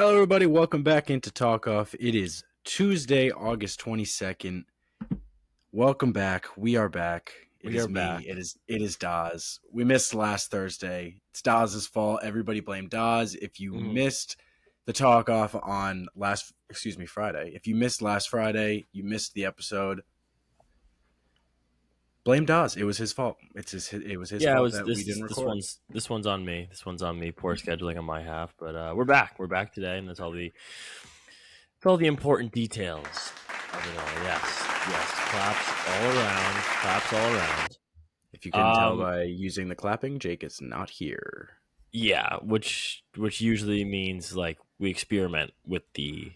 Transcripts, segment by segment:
Hello, everybody. Welcome back into Talkoff. It is Tuesday, August 22nd. Welcome back. We are back. It is me. Back. It is Daz. We missed last Thursday. It's Daz's fault. Everybody blame Daz. If you missed the Talkoff on Friday. If you missed last Friday, you missed the episode. Blame Daz. It was his fault. It was his fault that we didn't record. This one's on me. This one's on me. Poor scheduling on my half, but we're back. We're back today, and that's all the important details of it all. Yes. Claps all around. If you can tell by using the clapping, Jake is not here. Yeah, which usually means like we experiment with the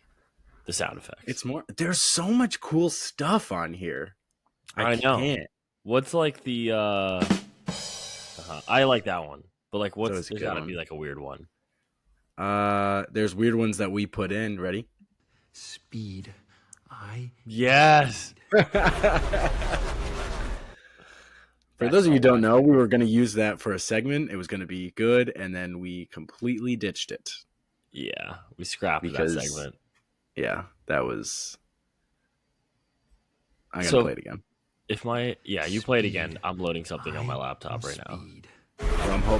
sound effects. It's more. There's so much cool stuff on here. I know. Can't. What's like the I like that one. But like there's gotta be like a weird one. There's weird ones that we put in. Ready? Speed. Yes. For those of you who don't know, we were going to use that for a segment. It was going to be good, and then we completely ditched it. Yeah, we scrapped that segment. Yeah, that was... I'm going to play it again. You play it again. I'm loading something on my laptop right now. Well,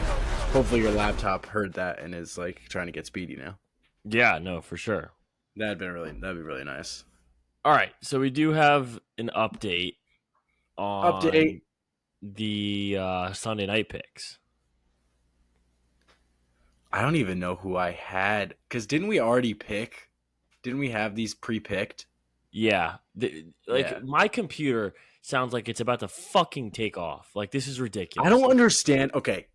hopefully your laptop heard that and is like trying to get speedy now. Yeah, no, for sure. That'd be really nice. All right, so we do have an update on the Sunday night picks. I don't even know who I had, because didn't we already pick? Didn't we have these pre-picked? Yeah, my computer sounds like it's about to fucking take off. Like, this is ridiculous. I don't understand. Okay,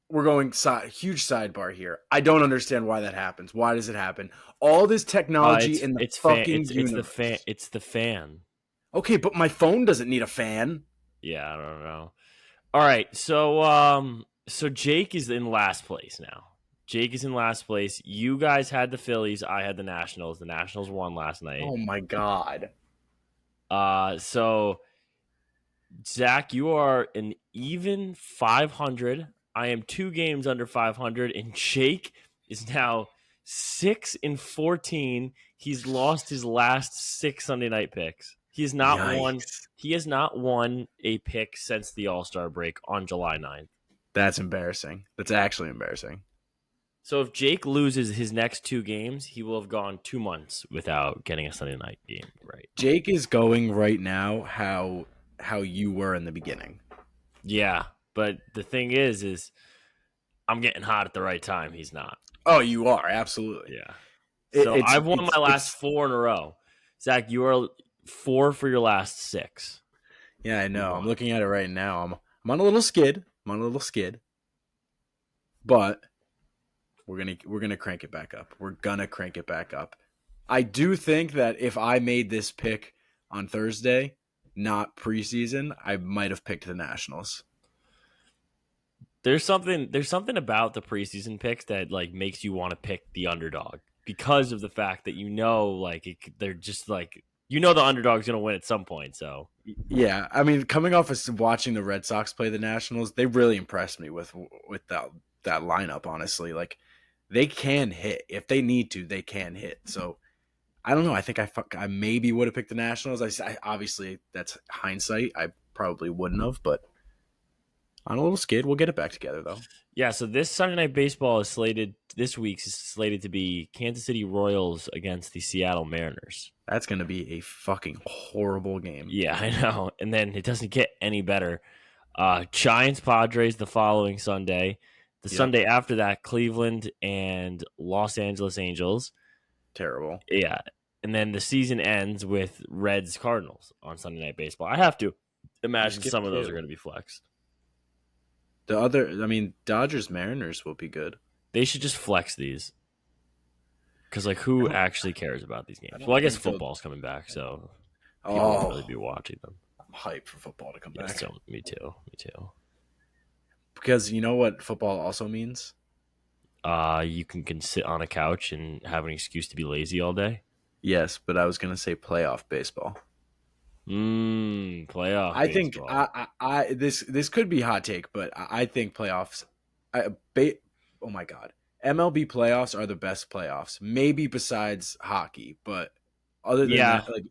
we're going huge sidebar here. I don't understand why that happens. Why does it happen? All this technology in the fucking universe. It's the fan. Okay, but my phone doesn't need a fan. Yeah, I don't know. All right, so Jake is in last place now. Jake is in last place. You guys had the Phillies. I had the Nationals. The Nationals won last night. Oh my god. So Zach, you are an even 500. I am 2 games under 500, and Jake is now 6-14. He's lost his last 6 Sunday night picks. He has not won. He has not won a pick since the All-Star break on July 9th. That's embarrassing. That's actually embarrassing. So if Jake loses his next 2 games, he will have gone 2 months without getting a Sunday night game right. Jake is going right now how you were in the beginning. Yeah, but the thing is I'm getting hot at the right time. He's not. Oh, you are, absolutely. Yeah. So I've won my last 4 in a row. Zach, you are 4 for your last 6. Yeah, I know. I'm looking at it right now. I'm on a little skid. But we're gonna crank it back up. We're gonna crank it back up. I do think that if I made this pick on Thursday, not preseason, I might have picked the Nationals. There's something about the preseason picks that like makes you want to pick the underdog because of the fact that they're just like the underdog's going to win at some point. So yeah, I mean, coming off of watching the Red Sox play the Nationals, they really impressed me with that lineup. Honestly, like they can hit if they need to. They can hit. So I don't know. I think I maybe would have picked the Nationals. I obviously that's hindsight. I probably wouldn't have, but on a little skid. We'll get it back together though. Yeah. So this Sunday Night Baseball is slated. This week's is slated to be Kansas City Royals against the Seattle Mariners. That's going to be a fucking horrible game. Yeah, I know. And then it doesn't get any better. Giants Padres the following Sunday. The Sunday after that, Cleveland and Los Angeles Angels. Terrible. Yeah. And then the season ends with Reds Cardinals on Sunday Night Baseball. I have to imagine some of those are going to be flexed. Dodgers Mariners will be good. They should just flex these. Because, who actually cares about these games? Well, I guess football's coming back, so people won't really be watching them. I'm hyped for football to come back. So, me too. Because you know what football also means? You can sit on a couch and have an excuse to be lazy all day? Yes, but I was going to say playoff baseball. Playoff I baseball. think this could be a hot take, but I think playoffs. Oh my god! MLB playoffs are the best playoffs, maybe besides hockey, but other than Yeah, that, like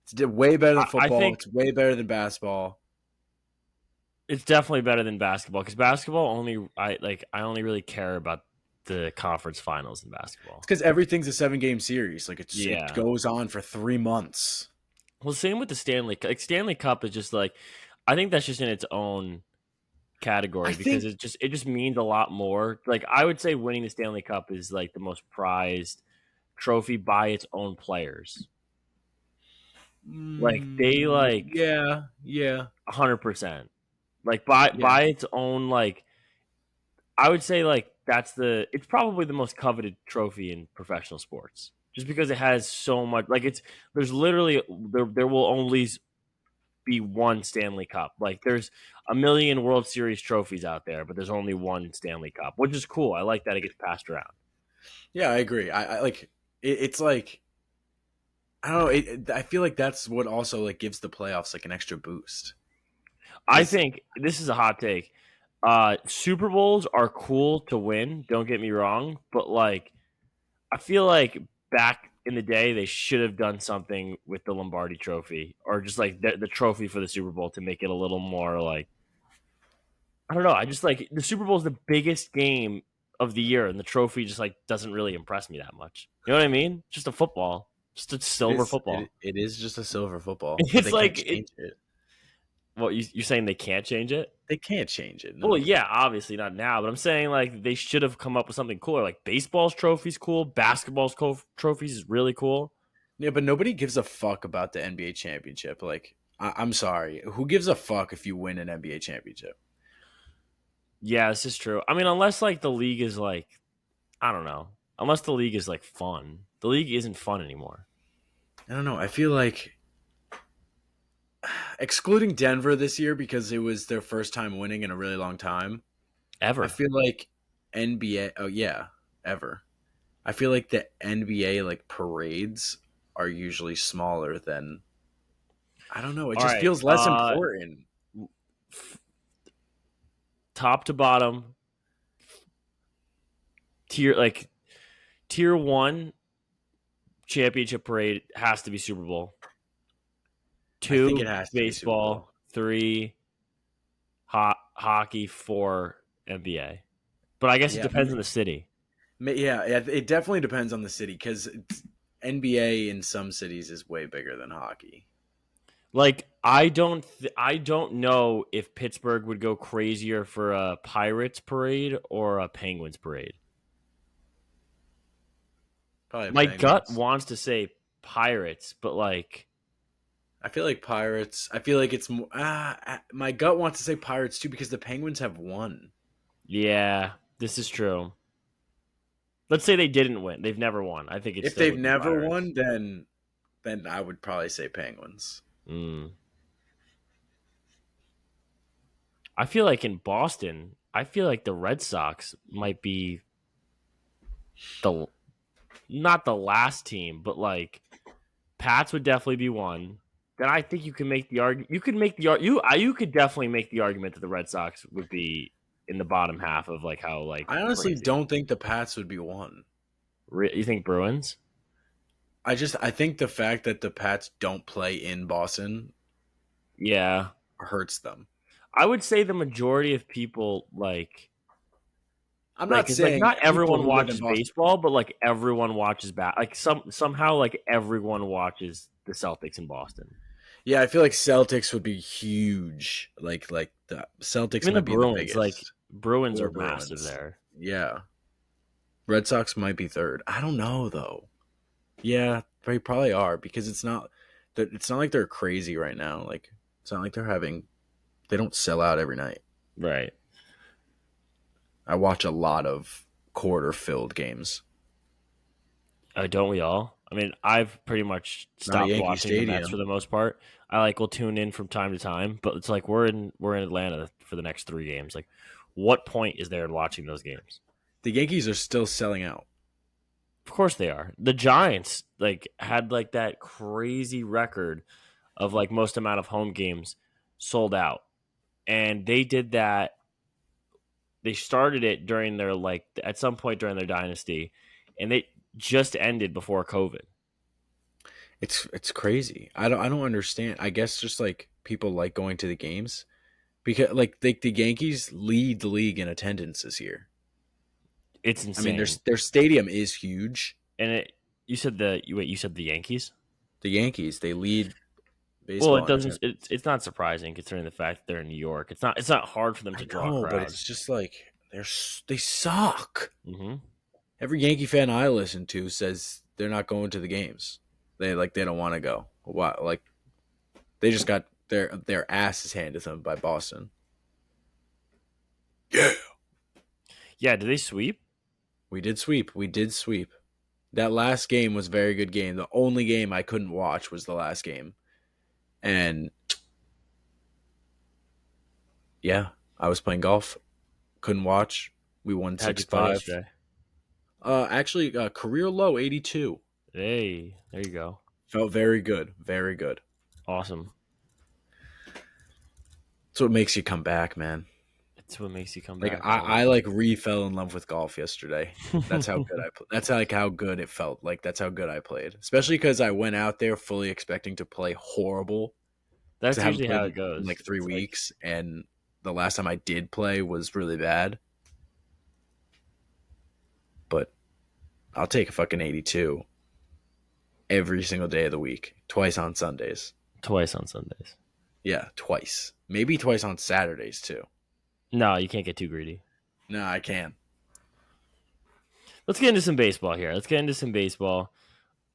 it's way better than I football. think It's way better than basketball. it's definitely better than basketball because basketball I only really care about the conference finals in It's basketball. because everything's a 7 game series. Like it Yeah. goes on for 3 months. Well, same with the Stanley Cup. Like Stanley Cup is just like, I think that's just in its own I category because think it just means a lot more. Like I would say winning the Stanley Cup is like the most prized trophy by its own players. Like they like yeah, yeah, 100%. Like by yeah. its own like I would say like it's probably the most coveted trophy in professional sports. Just because it has so much like there's literally there will only be one Stanley Cup. Like there's a million World Series trophies out there, but there's only one Stanley Cup, which is cool. I like that it gets passed around. Yeah, I agree. I like it's like I don't know. I feel like that's what also like gives the playoffs like an extra boost I because think this is a hot take. Super Bowls are cool to win, don't get me wrong, but like I feel like back in the day they should have done something with the Lombardi trophy or just like the trophy for the Super Bowl to make it a little more like I don't know. I just like the Super Bowl is the biggest game of the year, and the trophy just like doesn't really impress me that much. You know what I mean? Just a football, just a silver football. it is just a silver football, but It's they can't like change it. what you're saying they can't change it. They can't change it. Well, No. yeah, obviously not now, but I'm saying like they should have come up with something cooler. Like baseball's trophy's cool, trophies is really cool. Yeah, but nobody gives a fuck about the NBA championship. Like, I'm sorry, who gives a fuck if you win an NBA championship? Yeah, this is true. I mean, unless like the league is like I don't know, unless the league is like fun, the league isn't fun anymore. I don't know. I feel like excluding Denver this year because it was their first time winning in a really long time. I Ever. feel like NBA. Oh yeah, ever. I feel like the NBA like parades are usually smaller than I don't know. It All just right. feels less important. Top to bottom tier like tier one championship parade has to be Super Bowl. I think Two it has to be Super Bowl. baseball. Three hockey. Four NBA. But I guess it Yeah, depends on the city. yeah. It definitely depends on the city because NBA in some cities is way bigger than hockey. Like I don't know if Pittsburgh would go crazier for a Pirates parade or a Penguins parade. Probably My gut Penguins. wants to say Pirates, but like I feel like Pirates. I feel like it's more. My gut wants to say Pirates too because the Penguins have won. yeah, this is true. Let's say they didn't win. They've never won. I think it If still they've would be never Pirates. won, then I would probably say Penguins. Mm. I feel like in Boston, I feel like the Red Sox might be the not the last team, but like Pats would definitely be one. Then I think you can make the argument. You could make the you could definitely make the argument that the Red Sox would be in the bottom half of like how like I honestly crazy. don't think the Pats would be one. You think Bruins? I think the fact that the Pats don't play in Boston Yeah, hurts them. I would say the majority of people I'm like not it's like saying not people everyone who live in watches Boston. baseball, but like everyone watches like somehow like everyone watches the Celtics in Boston. Yeah, I feel like Celtics would be huge. Like the Celtics Even the might be the Bruins, like biggest. Bruins Or are massive Bruins. there. Yeah. Red Sox might be third. I don't know though. Yeah, they probably are because it's not like they're crazy right now. Like it's not like they don't sell out every night. Right. I watch a lot of quarter filled games. Don't we all? I mean, I've pretty much Not stopped Yankee watching the Mets for Stadium. the most part. I like will tune in from time to time, but it's like we're in Atlanta for the next 3 games. Like, what point is there in watching those games? The Yankees are still selling out. Of course they are. The Giants like had like that crazy record of like most amount of home games sold out, and they did that they started it during their at some point during their dynasty, and they just ended before COVID. It's crazy. I don't understand. I guess just like people like going to the games because like the Yankees lead the league in attendance this year. It's I mean, insane. their stadium is huge. And you said the Yankees? The Yankees, they lead Well, it baseball in doesn't. attendance. It's not surprising considering the fact that they're in New York. It's not hard for them I to draw a know, but crowd. it's just like they suck. Hmm. Every Yankee fan I listen to says they're not going to the games. They don't want to go. Why? Like they just got their asses handed to them by Boston. Yeah, Yeah, did they sweep? we did sweep. We did sweep. That last game was a very good game. The only game I couldn't watch was the last game, and yeah, I was playing golf. Couldn't watch. We won How'd six you play five. yesterday? Actually, career low 82. Hey, there you go. Felt very good. Very good. Awesome. That's what makes you come back, man. It's what makes you come Like back. I like fell in love with golf yesterday. That's how good that's like how good it felt. Like that's how good I played. Especially because I went out there fully expecting to play horrible because That's I haven't usually played how it in goes. like three It's like weeks, and the last time I did play was really bad. But I'll take a fucking 82 every single day of the week, twice on Sundays. twice on Sundays. Yeah, twice. Maybe twice on Saturdays too. No, you can't get too greedy. No, I can. Let's get into some baseball here. Let's get into some baseball.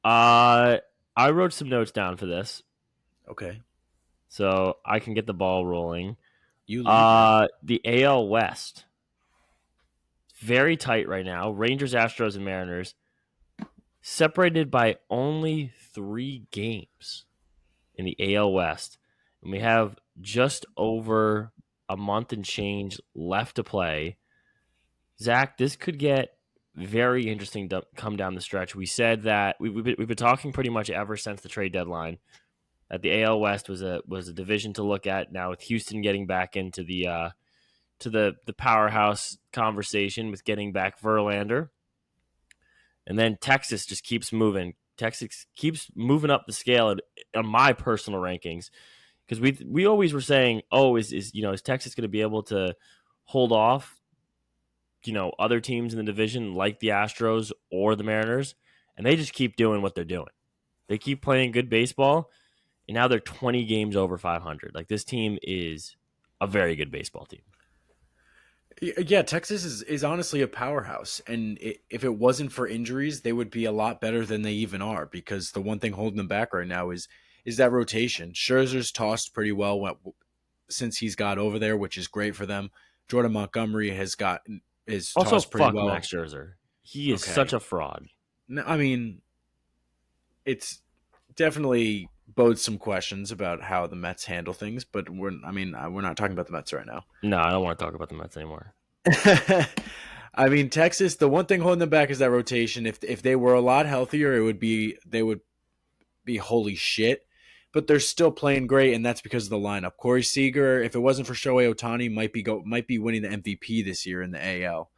Uh, I wrote some notes down for this, Okay. so I can get the ball rolling. You lead, man. The AL West, very tight right now. Rangers, Astros, and Mariners separated by only 3 games in the AL West, and we have just over a month and change left to play. Zach, this could get very interesting to come down the stretch. We said that we've been talking pretty much ever since the trade deadline that the AL West was a division to look at. Now with Houston getting back into the powerhouse conversation with getting back Verlander, and then Texas just keeps moving. Texas keeps moving up the scale on my personal rankings because we always were saying, oh, is Texas going to be able to hold off other teams in the division like the Astros or the Mariners, and they just keep doing what they're doing. They keep playing good baseball, and now they're 20 games over 500. Like this team is a very good baseball team. Yeah, Texas is honestly a powerhouse, and if it wasn't for injuries, they would be a lot better than they even are. Because the one thing holding them back right now is that rotation. Scherzer's tossed pretty well since he's got over there, which is great for them. Jordan Montgomery is Also, tossed pretty fuck well. Max Scherzer. He is Okay, such a fraud. I mean, it's definitely bodes some questions about how the Mets handle things, but we're not talking about the Mets right now. No, I don't want to talk about the Mets anymore. I mean, Texas, the one thing holding them back is that rotation. If they were a lot healthier, they would be holy shit. But they're still playing great, and that's because of the lineup. Corey Seager, if it wasn't for Shohei Ohtani, might be winning the MVP this year in the AL.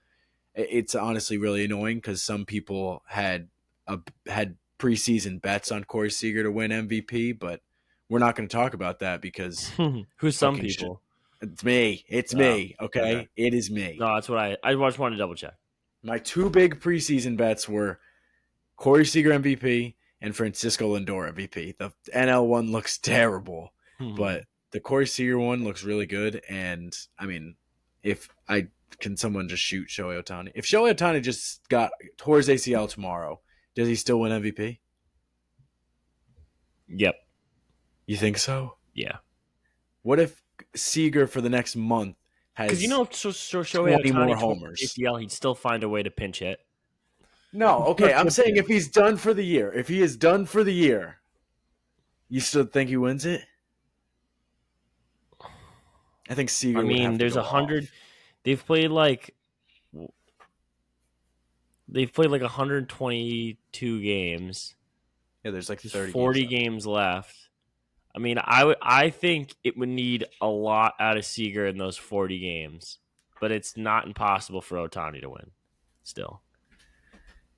It's honestly really annoying because some people had preseason bets on Corey Seager to win MVP, but we're not going to talk about that because Who's some fucking people? it's me. It's Oh, me. Okay? okay. It is me. No, that's what I just wanted to double check. My two big preseason bets were Corey Seager MVP and Francisco Lindor MVP. The NL one looks terrible, but the Corey Seager one looks really good. And I mean, if I can someone just shoot Shohei Ohtani? If Shohei Ohtani just tore his ACL tomorrow, does he still win MVP? Yep. You think so? Yeah. What if Seager for the next month Because has Shohei 20 more Ohtani tore homers? ACL, he'd still find a way to pinch hit. No, okay. I'm saying if he's done for the year, if he is done for the year, you still think he wins it? I think Seager. I mean, there's 100. They've played like 122 games. Yeah, there's like There's 30 40 games games left. I mean, I think it would need a lot out of Seager in those 40 games. but it's not impossible for Ohtani to win still.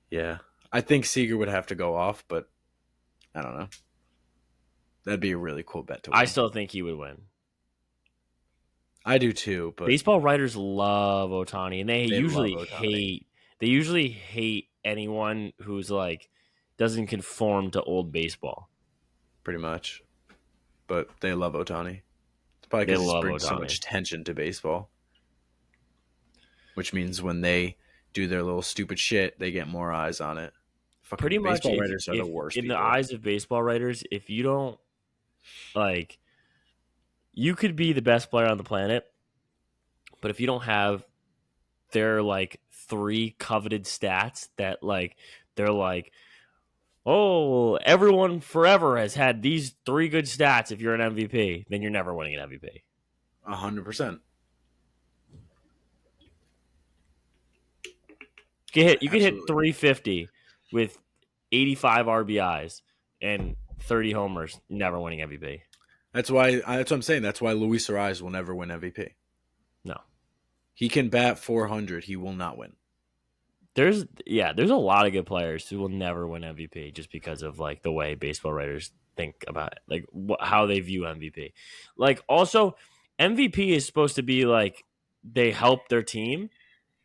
Yeah. I think Seager would have to go off, but I don't know. That'd be a really cool bet to win. I still think he would win. I do too, but Baseball writers love Ohtani, and they love Ohtani. they usually hate anyone who's like doesn't conform to old baseball. Pretty much. But they love Ohtani. It's probably They because he love brings so Ohtani. much attention to baseball. Which means when they do their little stupid shit, they get more eyes on it. Fucking Pretty much, baseball writers are the worst in the people. eyes of baseball writers, if you don't like, you could be the best player on the planet, but if you don't have their like 3 coveted stats that like they're like, oh, everyone forever has had these 3 good stats. If you're an MVP, then you're never winning an MVP. 100%. You could hit 350 with 85 RBIs and 30 homers, never winning MVP. That's what I'm saying. That's why Luis Ariz will never win MVP. No. He can bat 400. He will not win. There's a lot of good players who will never win MVP just because of like the way baseball writers think about it, like how they view MVP. Like also, MVP is supposed to be like they help their team.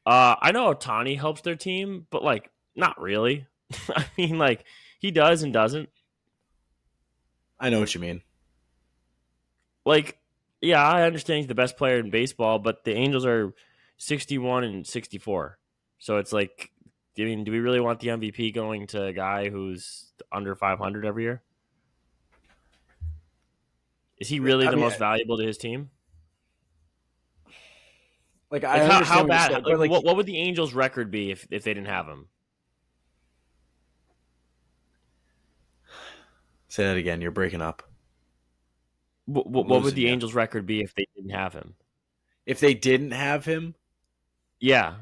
I know Ohtani helps their team, but like not really. I mean, like he does and doesn't. I know what you mean. Like, yeah, I understand he's the best player in baseball, but the Angels are 61 and 64. So it's like, I mean, do we really want the MVP going to a guy who's under 500 every year? Is he really the most valuable to his team? Like I understand how what bad? you're saying, but like, what would the Angels' record be if they didn't have him? Say that again. You're breaking up. What would the Angels' record be if they didn't have him? If they didn't have him? Yeah.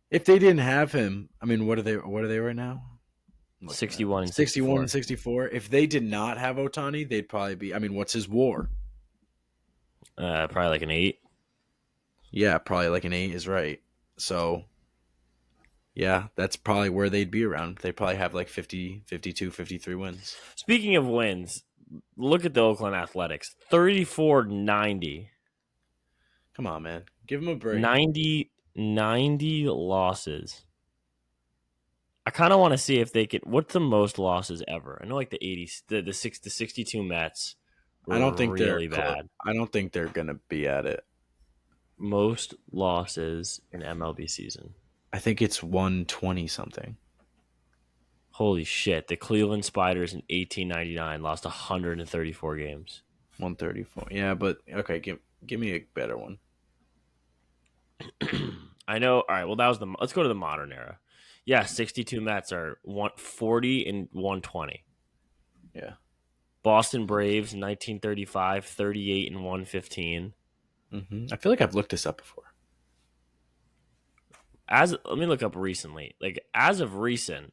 If they didn't have him, I mean, what are they right now? 61 and 61 and 64. If they did not have Ohtani, they'd probably be, I mean, what's his WAR? Probably like an 8. Yeah, probably like an 8 is right. So, yeah, that's probably where they'd be around. They probably have like 50, 52, 53 wins. Speaking of wins, look at the Oakland Athletics. 34-90. Come on, man. Give them a break. 90 losses. I kind of want to see if they could. What's the most losses ever? I know like the 80s, the 62 Mets were I don't think really they're bad. I don't think they're going to be at it. Most losses in MLB season. I think it's 120 something. Holy shit. The Cleveland Spiders in 1899 lost 134 games. 134. Yeah, but okay, give me a better one. I know. All right, well that was let's go to the modern era. Yeah, 62 Mets are 140 and 120. Yeah. Boston Braves 1935 38 and 115. I feel like I've looked this up before. Let me look up recently. Like as of recent,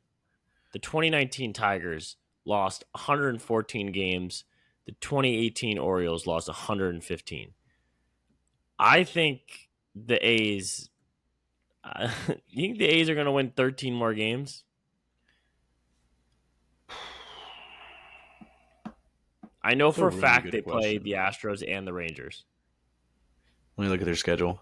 the 2019 Tigers lost 114 games. The 2018 Orioles lost 115. I think the A's. You think the A's are going to win 13 more games? I know for a fact they play the Astros and the Rangers. Let me look at their schedule.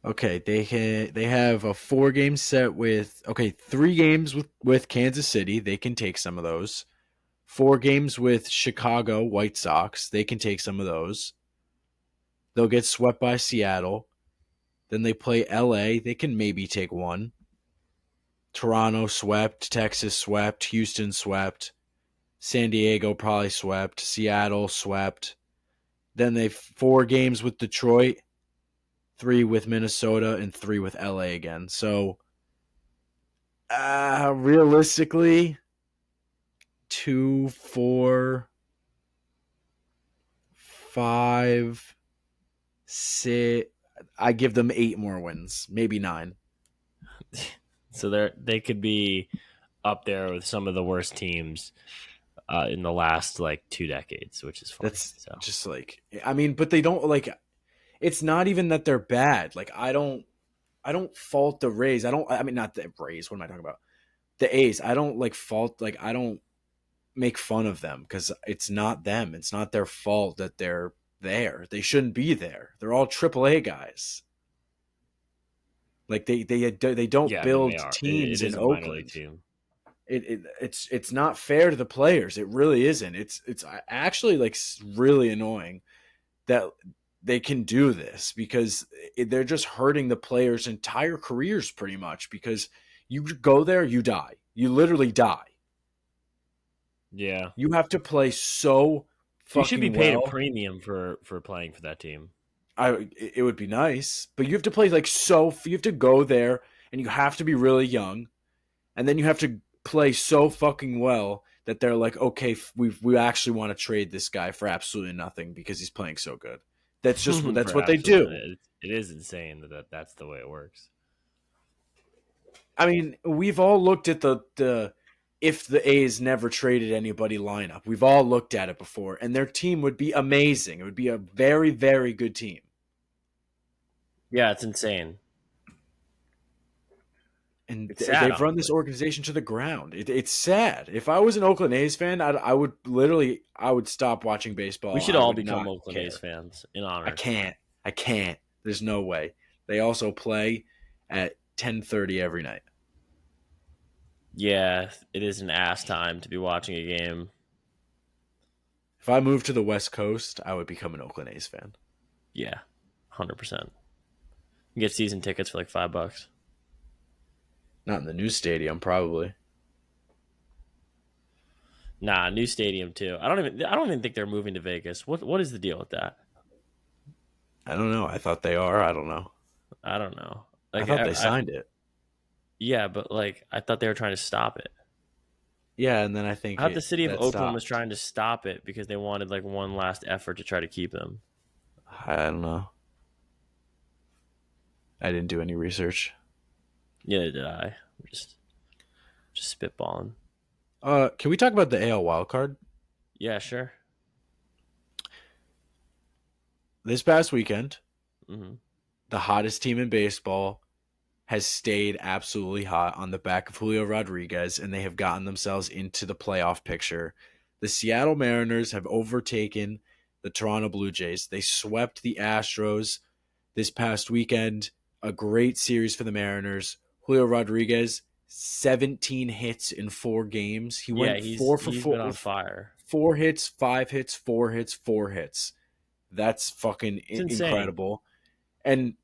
Okay, they have a 4-game set with 3 games with Kansas City. They can take some of those. 4 games with Chicago White Sox. They can take some of those. They'll get swept by Seattle. Then they play LA. They can maybe take 1. Toronto swept. Texas swept. Houston swept. San Diego probably swept. Seattle swept. Then they 4 games with Detroit. 3 with Minnesota, and 3 with LA again. So, realistically, 2, 4, 5, 6. I give them 8 more wins, maybe 9. So they could be up there with some of the worst teams in the last like 2 decades, which is funny. That's just like, I mean, but they don't like. it's not even that they're bad. Like I don't fault the Rays. I mean not the Rays. What am I talking about? The A's. I don't like fault like I don't make fun of them because it's not them. It's not their fault that they're there. They shouldn't be there. They're all AAA guys. Like they don't Yeah, I mean they build are. It teams in is a minor league Oakland. team. It's not fair to the players. It really isn't. It's actually like really annoying that they can do this because they're just hurting the players' entire careers pretty much because you go there, you die. You literally die. Yeah. You have to play so You should be fucking paid a well. premium for playing for that team. It would be nice, but you have to play like you have to go there and you have to be really young, and then you have to play so fucking well that they're like, okay, we actually want to trade this guy for absolutely nothing because he's playing so good. That's For what they do. absolutely, it is insane that's the way it works. I mean, we've all looked at the if the A's never traded anybody lineup. We've all looked at it before, and their team would be amazing. It would be a very, very good team. Yeah, it's insane. And It's sad, they've run this honestly. organization to the ground. It's sad. If I was an Oakland A's fan, I would literally I would stop watching We baseball. should I all would become not Oakland A's care. fans in I honor. can't. I can't. There's no way. They also play at 10:30 every night. Yeah, it is an ass time to be watching a game. If I moved to the West Coast, I would become an Oakland A's fan. Yeah, 100%. You get season tickets for like $5. Not in the new stadium, probably. Nah, new stadium too. I don't even think they're moving to Vegas. What is the deal with that? I don't know. I thought they are. I don't know. I don't know. I Like thought they signed it. yeah, but like I thought they were trying to stop it. Yeah, and then I I think thought the city of that Oakland was stopped. trying to stop it because they wanted like one last effort to try to keep them. I don't know. I didn't do any research. Neither did I. Just spitballing. Can we talk about the AL wildcard? Yeah, sure. This past weekend, Hmm. the hottest team in baseball has stayed absolutely hot on the back of Julio Rodriguez, and they have gotten themselves into the playoff picture. The Seattle Mariners have overtaken the Toronto Blue Jays. They swept the Astros this past weekend. A great series for the Mariners. Julio Rodriguez, 17 hits in 4 games. He Yeah, went four for he's been four, on fire. 4 hits, 5 hits, 4 hits, 4 hits. That's fucking It's insane. incredible. And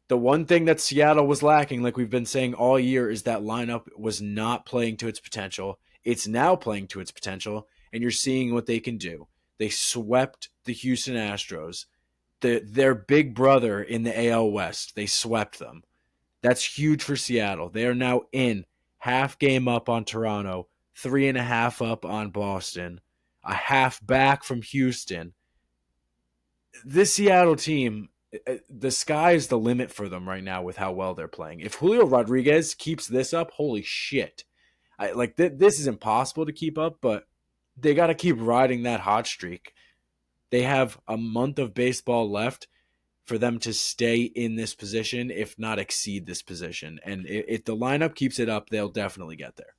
the one thing that Seattle was lacking, like we've been saying all year, is that lineup was not playing to its potential. It's now playing to its potential, and you're seeing what they can do. They swept the Houston Astros, their big brother in the AL West. They swept them. That's huge for Seattle. They are now in half game up on Toronto, 3.5 up on Boston, a half back from Houston. This Seattle team, the sky is the limit for them right now with how well they're playing. If Julio Rodriguez keeps this up, holy shit. This is impossible to keep up, but they got to keep riding that hot streak. They have a month of baseball left for them to stay in this position, if not exceed this position. And if the lineup keeps it up, they'll definitely get there.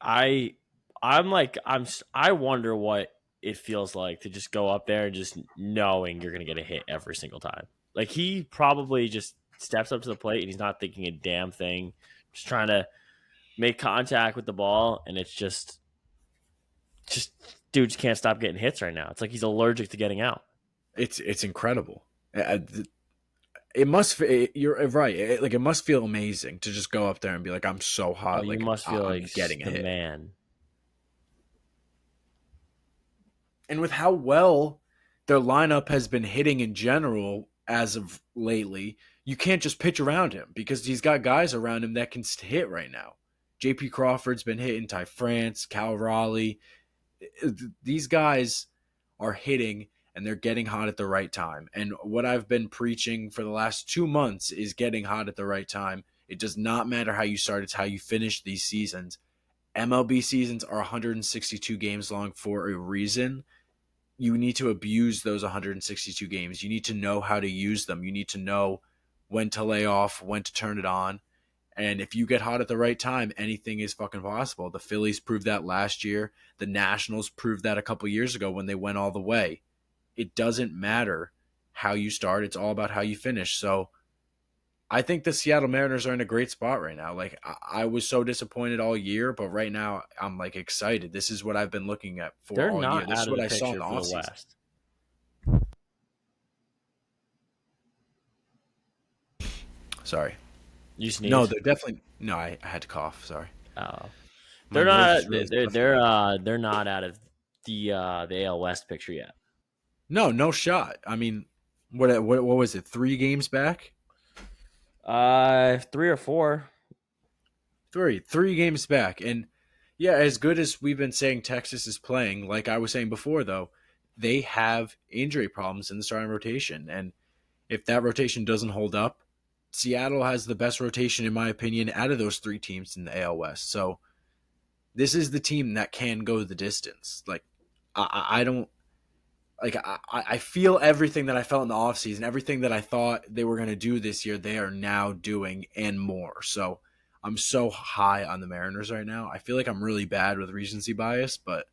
I I'm like I wonder what it feels like to just go up there and just knowing you're gonna get a hit every single time. Like he probably just steps up to the plate and he's not thinking a damn thing, just trying to make contact with the ball, and it's just dude just can't stop getting hits right now. It's like he's allergic to getting out. It's incredible. It must. You're right. It must feel amazing to just go up there and be like, I'm so Oh, hot. you Like must feel I'm like getting a the hit. man. And with how well their lineup has been hitting in general as of lately, you can't just pitch around him because he's got guys around him that can hit right now. J.P. Crawford's been hitting, Ty France, Cal Raleigh. These guys are hitting and they're getting hot at the right time. And what I've been preaching for the last 2 months is getting hot at the right time. It does not matter how you start, it's how you finish these seasons. MLB seasons are 162 games long for a reason. you need to abuse those 162 games. You need to know how to use them. You need to know when to lay off, when to turn it on. And if you get hot at the right time, anything is fucking possible. The Phillies proved that last year. The Nationals proved that a couple years ago when they went all the way. It doesn't matter how you start. It's all about how you finish. So I think the Seattle Mariners are in a great spot right now. Like I was so disappointed all year, but right now I'm like excited. This is what I've been looking at for They're all year. not This out is of what the I saw in picture the for the offseason. West. Sorry. You No, sneeze. they're definitely no. I had to cough. Sorry, Oh, my they're nose not. is really stuffy. They're not out of the AL West picture yet. No, no shot. I mean, what was it? 3 games back? 3 or 4. Three games back, and yeah, as good as we've been saying Texas is playing, like I was saying before, though, they have injury problems in the starting rotation, and if that rotation doesn't hold up, Seattle has the best rotation, in my opinion, out of those 3 teams in the AL West. So this is the team that can go the distance. Like I don't like I feel everything that I felt in the offseason, everything that I thought they were going to do this year, they are now doing and more. So I'm so high on the Mariners right now. I feel like I'm really bad with recency bias, but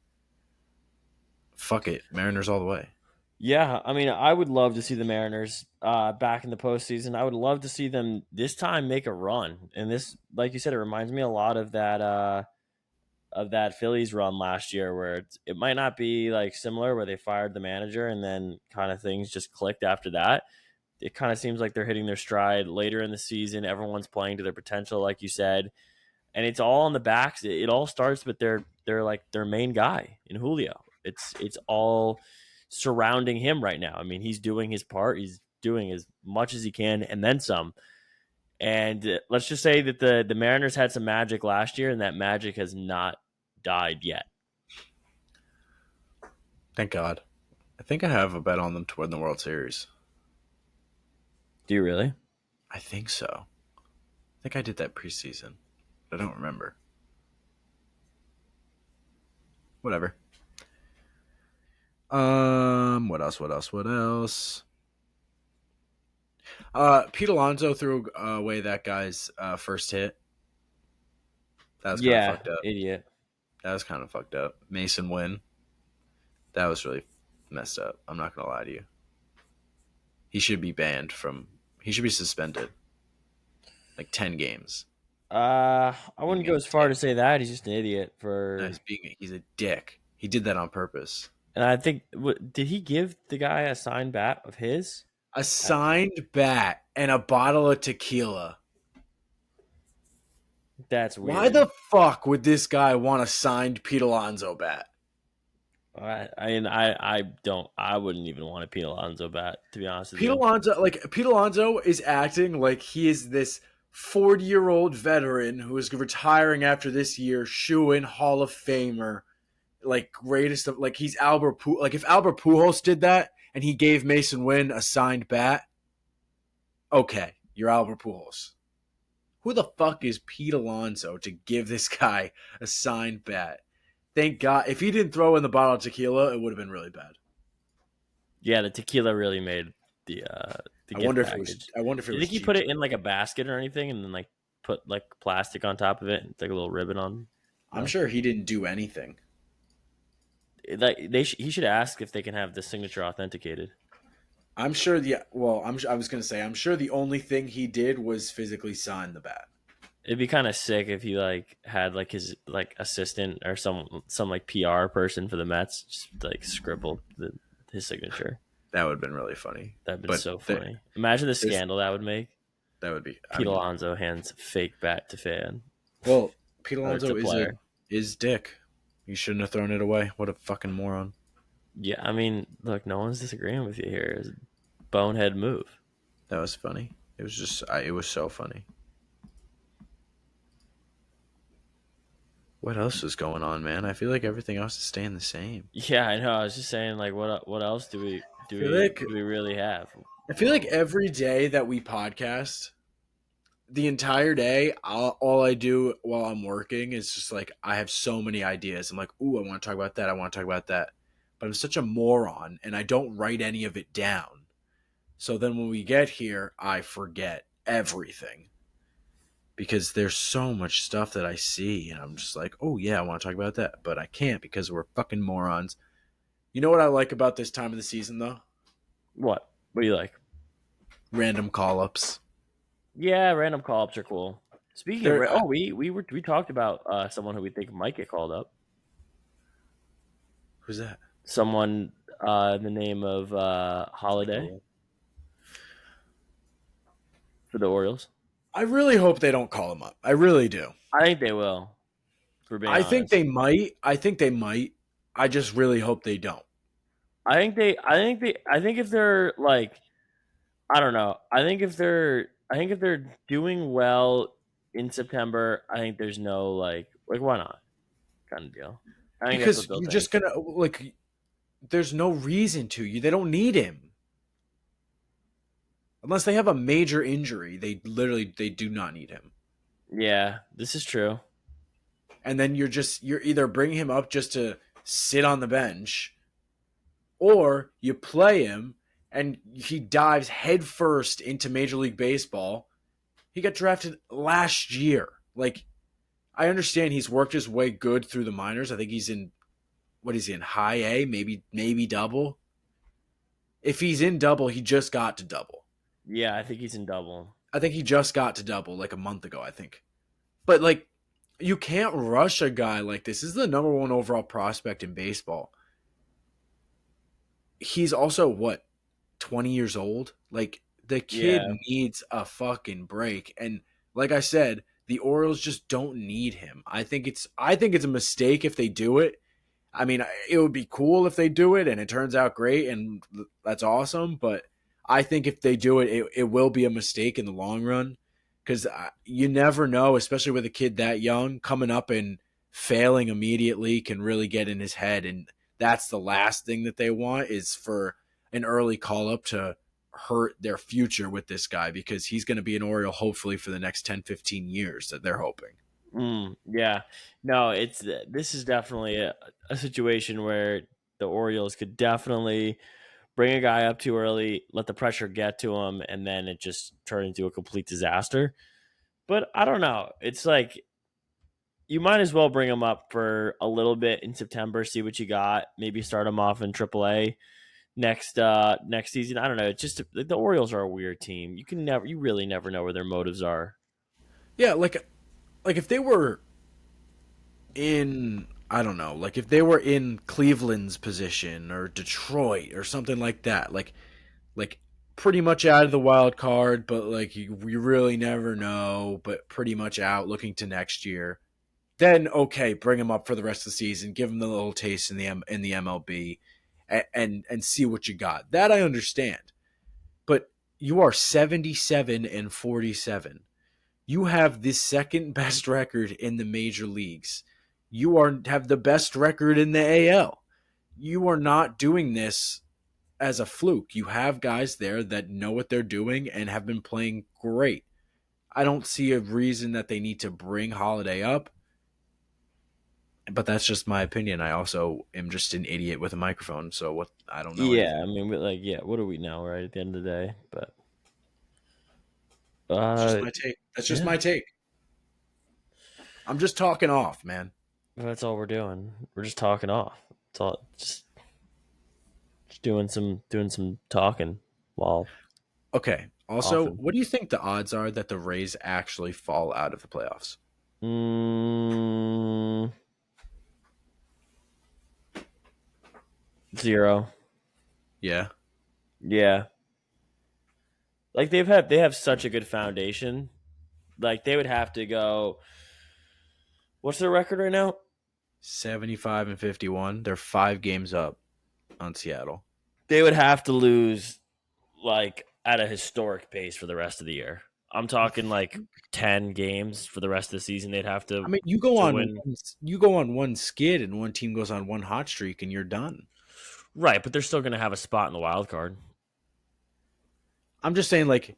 fuck it, Mariners all the way. Yeah, I mean, I would love to see the Mariners back in the postseason. I would love to see them this time make a run. And this, like you said, it reminds me a lot of that Phillies run last year, where it might not be like similar, where they fired the manager and then kind of things just clicked after that. It kind of seems like they're hitting their stride later in the season. Everyone's playing to their potential, like you said, and it's all on the backs. It all starts with their main guy in Julio. It's all surrounding him right now. I mean, he's doing his part. He's doing as much as he can, and then some. And let's just say that the Mariners had some magic last year, and that magic has not died yet. Thank God. I think I have a bet on them to win the World Series. Do you really? I think so. I think I did that preseason. I don't remember. Whatever. What else? What else? What else? Pete Alonso threw away that guy's first hit. That was kind of Yeah, fucked up. idiot. That was kind of fucked up. Mason Wynn. That was really messed up. I'm not gonna lie to you. He should be banned from. He should be suspended, like 10 games. I wouldn't Being a go as far to dick. say that he's just an idiot No, for. he's a dick. He did that on purpose. And I think did he give the guy a signed bat of his? A signed bat and a bottle of tequila. That's Why weird. the fuck would this guy want a signed Pete Alonso bat? I don't. I wouldn't even want a Pete Alonso bat, to be honest with you. Pete Alonso is acting like he is this 40-year-old veteran who is retiring after this year, shoo-in Hall of Famer, like greatest of like he's Albert like if Albert Pujols did that and he gave Mason Wynn a signed bat, okay, you're Albert Pujols. Who the fuck is Pete Alonso to give this guy a signed bat? Thank God. If he didn't throw in the bottle of tequila, it would have been really bad. Yeah, the tequila really made the I gift wonder if it was. package. I wonder if it Do you was think he put cheap. it in like a basket or anything, and then like put like plastic on top of it, and like a little ribbon on? I'm No, sure he didn't do anything. like he should ask if they can have the signature authenticated. I'm sure the well. I was gonna say. I'm sure the only thing he did was physically sign the bat. It'd be kind of sick if he like had like his like assistant or some like PR person for the Mets just like scribble his signature. That would have been really funny. That'd been But so funny. Imagine the scandal that would make. that would be. I Pete mean, Alonso hands fake bat to fan well, Pete or to Alonso player. is dick. He shouldn't have thrown it away. What a fucking moron. Yeah, I mean, look, no one's disagreeing with you here. It's a bonehead move. That was funny. It was just. It was so funny. What else is going on, man? I feel like everything else is staying the same. Yeah, I know. I was just saying, like, what else I feel like do we really have? I feel like every day that we podcast, the entire day, all I do while I'm working is just like I have so many ideas. I'm like, ooh, I want to talk about that. I want to talk about that. but I'm such a moron and I don't write any of it down. So then when we get here, I forget everything because there's so much stuff that I see and I'm just like, oh yeah, I want to talk about that, but I can't because we're fucking morons. You know what I like about this time of the season though? What? What do you like? Random call ups. Yeah, random call ups are cool. Speaking of, There, we talked about someone who we think might get called up. who's that? Someone in the name of Holiday Oh. for the Orioles. I really hope they don't call him up. I really do. I think they will. For being I think honest, they might. I think they might. I just really hope they don't. I think they. I think they. I think if they're like, I don't know. I think if they're. I think if they're doing well in September, I think there's no like why not kind of deal. I think that's what Because they'll you're think. just gonna like there's no reason to. You they don't need him. Unless they have a major injury, they do not need him. Yeah, this is true. And then you're either bringing him up just to sit on the bench or you play him and he dives headfirst into Major League Baseball. He got drafted last year. Like I understand he's worked his way good through the minors. I think he's in what is he in high A, maybe double. If he's in double, he just got to double. Yeah, I think he's in double. I think he just got to double like a month ago, I think. But like you can't rush a guy like this. This is the number one overall prospect in baseball. He's also what 20 years old. Like the kid Yeah, needs a fucking break. And like I said, the Orioles just don't need him. I think it's a mistake if they do it. I mean, it would be cool if they do it and it turns out great and that's awesome. But I think if they do it, it will be a mistake in the long run because you never know, especially with a kid that young coming up and failing immediately can really get in his head. And that's the last thing that they want is for an early call up to hurt their future with this guy because he's going to be an Oriole hopefully for the next 10, 15 years that they're hoping. yeah. No, it's this is definitely a situation where the Orioles could definitely bring a guy up too early, let the pressure get to him, and then it just turned into a complete disaster. But I don't know. It's like you might as well bring him up for a little bit in September, see what you got. Maybe start him off in AAA next season. I don't know. It's just the Orioles are a weird team. You really never know where their motives are. Yeah, like if they were in I don't know, like if they were in Cleveland's position or Detroit or something like that, like pretty much out of the wild card, but like you really never know, but pretty much out looking to next year. Then okay, bring him up for the rest of the season, give him the little taste in the MLB, and see what you got. That I understand, but you are 77-47. You have the second best record in the major leagues. Have the best record in the AL. You are not doing this as a fluke. You have guys there that know what they're doing and have been playing great. I don't see a reason that they need to bring Holiday up, but that's just my opinion. I also am just an idiot with a microphone, so what I don't know Yeah, anything. I mean, yeah. What are we now? Right at the end of the day, but It's just my take. That's just yeah, my take. I'm just talking off, man. that's all we're doing. We're just talking off. It's all just doing some talking while Okay. Also, often. what do you think the odds are that the Rays actually fall out of the playoffs? Mm, 0. Yeah. Yeah, like they have such a good foundation. Like they would have to go. What's their record right now? 75-51. They're 5 games up on Seattle. They would have to lose like at a historic pace for the rest of the year. I'm You talking like 10 games for the rest of the season. They'd have I mean, you go to on win. you go on one skid and one team goes on one hot streak and you're done. Right, but they're still going to have a spot in the wild card. I'm just saying like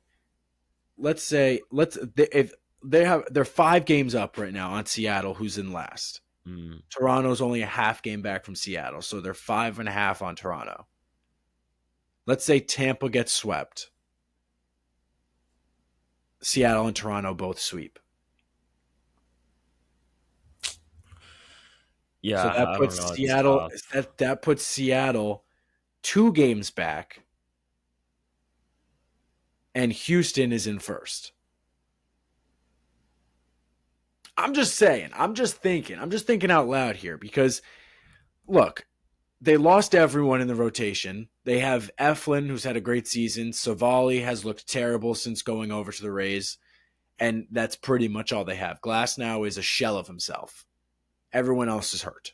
let's say if they're 5 games up right now on Seattle who's in last. Mm. Toronto's only a half game back from Seattle, so they're 5.5 on Toronto. Let's say Tampa gets swept. Seattle and Toronto both sweep. So Yeah, that I don't puts know. It's Seattle tough. that puts Seattle 2 games back, and Houston is in first. I'm just saying. I'm just thinking. I'm just thinking out loud here because look, they lost everyone in the rotation. They have Eflin, who's had a great season. Savali has looked terrible since going over to the Rays, and that's pretty much all they have. Glass now is a shell of himself. Everyone else is hurt,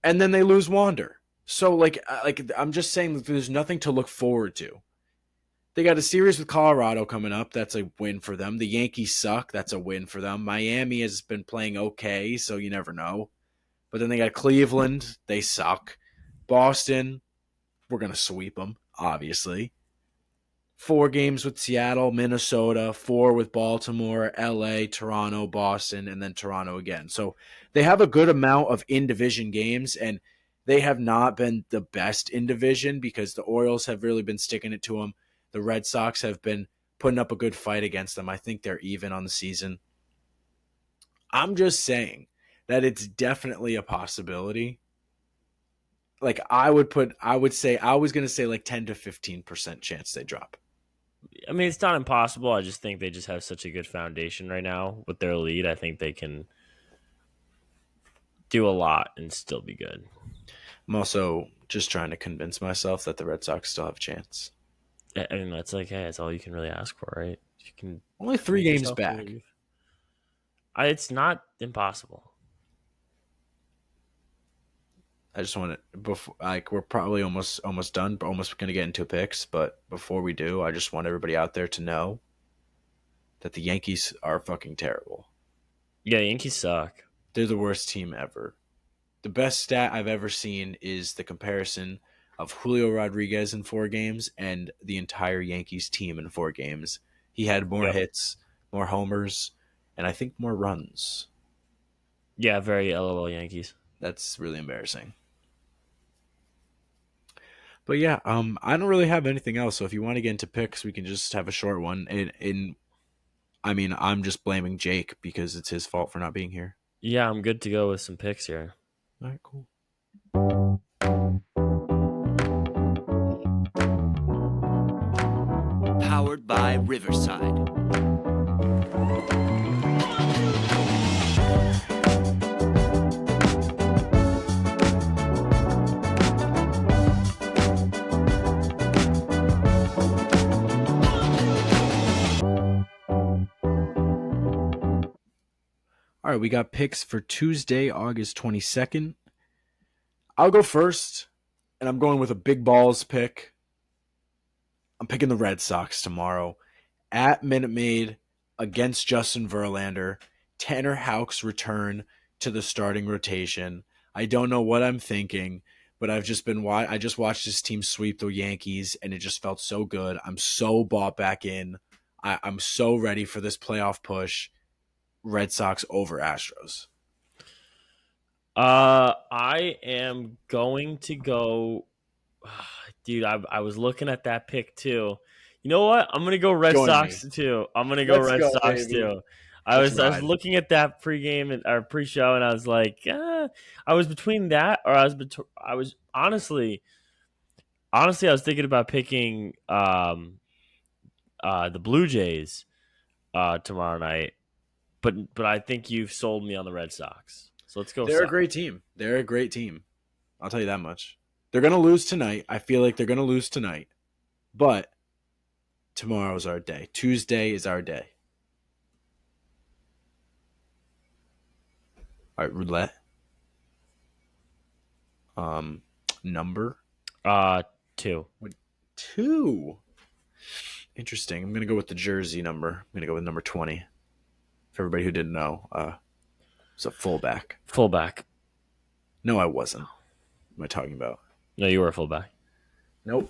and then they lose Wander. So like I'm just saying that there's nothing to look forward to. They got a series with Colorado coming up. That's a win for them. The Yankees suck. That's a win for them. Miami has been playing okay, so you never know. But then they got Cleveland. They suck. Boston, we're going to sweep them, obviously. 4 games with Seattle, Minnesota, 4 with Baltimore, LA, Toronto, Boston, and then Toronto again. So they have a good amount of in division games, and they have not been the best in division because the Orioles have really been sticking it to them. The Red Sox have been putting up a good fight against them. I think they're even on the season. I'm just saying that it's definitely a possibility. Like I would say I was going to say like 10 to 15% chance they drop. I mean, it's not impossible. I just think they just have such a good foundation right now with their lead. I think they can do a lot and still be good. I'm also just trying to convince myself that the Red Sox still have a chance. I mean, that's like, hey, that's all you can really ask for, right? You can Only three make games yourself back. believe. It's not impossible. I just want to before like we're probably almost done, but almost going to get into picks. But before we do, I just want everybody out there to know that the Yankees are fucking terrible. Yeah, Yankees suck. They're the worst team ever. The best stat I've ever seen is the comparison of Julio Rodriguez in 4 games and the entire Yankees team in 4 games. He had more Yep. hits, more homers, and I think more runs. Yeah, very LOL Yankees. That's really embarrassing. But yeah, I don't really have anything else. So if you want to get into picks, we can just have a short one. I mean, I'm just blaming Jake because it's his fault for not being here. Yeah, I'm good to go with some picks here. All right, cool. Powered by Riverside. All right, we got picks for Tuesday, August 22nd. I'll go first, and I'm going with a big balls pick. I'm picking the Red Sox tomorrow at Minute Maid against Justin Verlander. Tanner Houck's return to the starting rotation. I don't know what I'm thinking, but I just watched this team sweep the Yankees, and it just felt so good. I'm so bought back in. I'm so ready for this playoff push. Red Sox over Astros. I am going to go, dude. I was looking at that pick too. You know what? I'm gonna go Red Join me. Sox too. I'm gonna go Let's Red go, Sox baby. too. I Let's was I was ride. looking at that pregame and or pre-show, and I was like, I was between that or I was honestly I was thinking about picking the Blue Jays tomorrow night, but I think you've sold me on the Red Sox. So let's go They're a Sox. great team. They're a great team. I'll tell you that much. They're going to lose tonight. I feel like they're going to lose tonight. But tomorrow's our day. Tuesday is our day. All right, roulette. Um, number Uh, 2. 2. Interesting. I'm going to go with the jersey number. I'm going to go with number 20. For everybody who didn't know, it's a fullback. Fullback. No, I wasn't. What am I talking about? No, you were a fullback. Nope.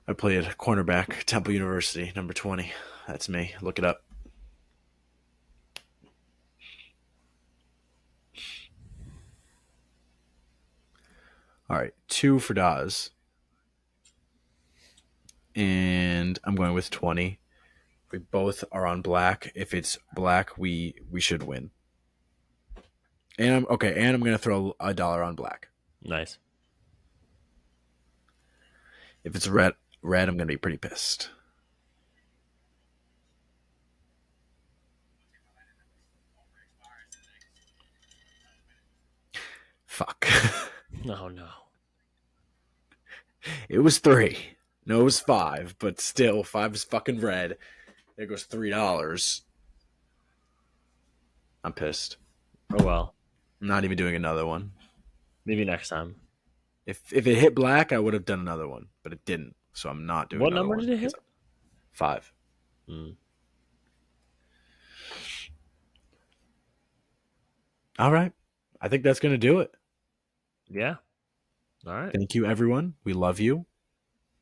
I played cornerback, Temple University, number 20. That's me. Look it up. All right, 2 for Daz. And I'm going with 20. We both are on black. If it's black, we should win. And I'm okay, and I'm going to throw $1 on black. Nice. If it's red, I'm going to be pretty pissed. Fuck. No, no. It was 3. No, it was 5, but still, 5 is fucking red. There goes $3. I'm pissed. Oh well. I'm not even doing another one. Maybe next time. If it hit black, I would have done another one, but it didn't. So I'm not doing What another number one. did it hit? 5. All right. I think that's going to do it. Yeah. All right. Thank you, everyone. We love you.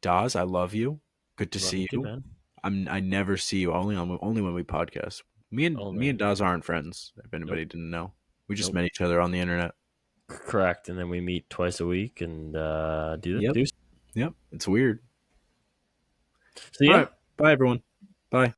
Daz, I love you. Good to see you. Too, man. I never see you only when we podcast. Me and Daz aren't friends. If anybody didn't know, we just met each other on the internet. Correct, and then we meet twice a week and do Yep. do. Yep. It's weird. So yeah. All right. Bye, everyone. Bye.